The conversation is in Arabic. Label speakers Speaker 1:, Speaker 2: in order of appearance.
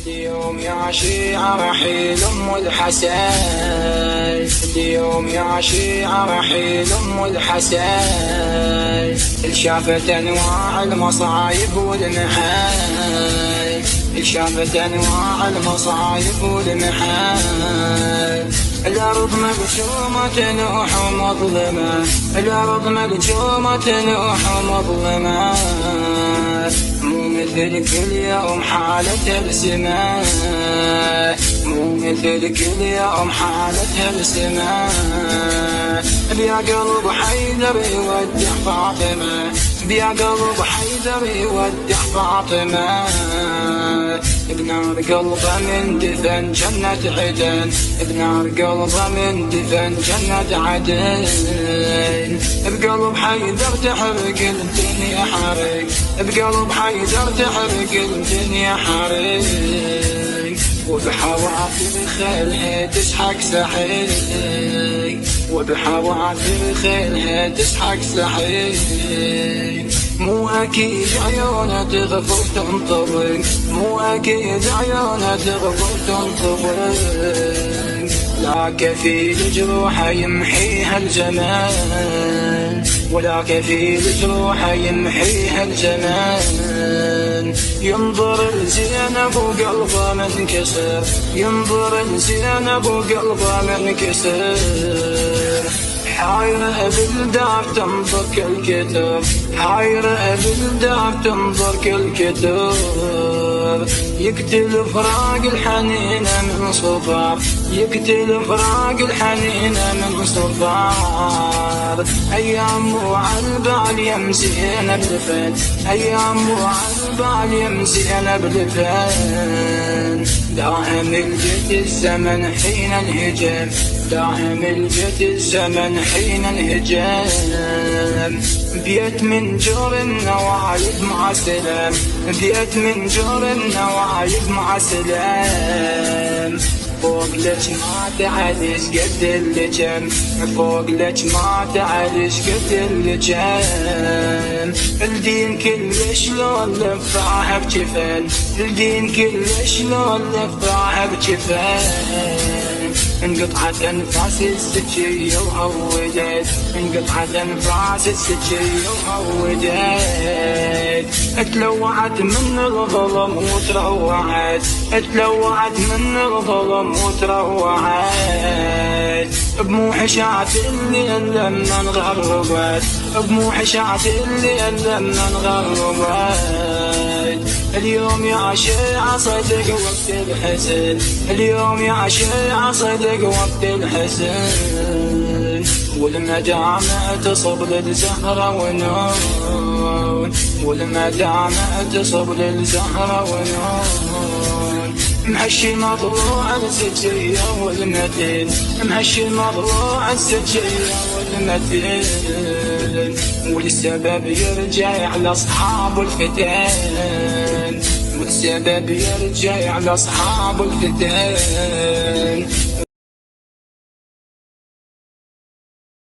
Speaker 1: اليوم يا شيعة رحيل أم الحسن، اليوم يا شيعة رحيل أم الحسن، شافت أنواع المصايب والمحن، شافت أنواع المصايب والمحن. الأرض مقسومة نوح ومظلمة، الأرض مقسومة نوح ومظلمة، مو مثل كل يوم حالتها السماء، مو مثل كل يوم حالتها السماء. بيا قلب حيدر يودع فاطمة، بيا قلب حيدر يودع فاطمة، بنار قلبه من دفن جنة عدن، بنار قلبه من دفن جنة عدن. بقلب حيدر تحرق الدنيا حرق، بقلب حيدر تحرق الدنيا حرق، وبحوافر خيلها تسحق سحيق، وبحوافر خيلها تسحق سحيق. مو أكيد عيونها تغفر تنطبق، مو أكيد عيونها تغفر تنطبق، لا كفيل جروحها يمحيها الجمال، ولا كفيل جروحها يمحيها الجمال. ينظر لزينب وقلبه منكسر، ينظر لزينب وقلبه منكسر، حايرة بالدار تنظر كل كتب، حايرة بالدار تنظر كل كتب. يقتل فراق الحنينة من صبار، يقتل فراق الحنينة من صبار. أيام وعالبال يمسينا بالفن، أيام وعالبال يمسينا بالفن. داهم الجد الزمن حين انهجم، داهم الجد الزمن حين انهجم. بيت من جور النوايب مع سلام، بيت من جور النوايب مع سلام. فوق لك ما تعالج قد اللجم، فوق لك ما تعالج قد اللجم. الدين كلش لو لفعها بجفن، الدين كلش لو لفعها بجفن. انقطعت انفاس السجية وهودت، انقطعت انفاس السجية وهودت. اتلوعت من الظلم وتروعت، اتلوعت من الظلم وتروعت. بموحشات الليل لما انغربت، بموحشات الليل لما انغربت. اليوم يا شيعة صدق وقت الحزن، اليوم يا شيعة صدق وقت الحزن. والمدامع تصب للزهرة ونون، والمدامع تصب للزهرة ونون. مهشي مضروع السجية والمتين، مهشي مضروع السجية والمتين. والسبب يرجع على أصحاب الفتن، والسبب يرجع على أصحاب الفتن.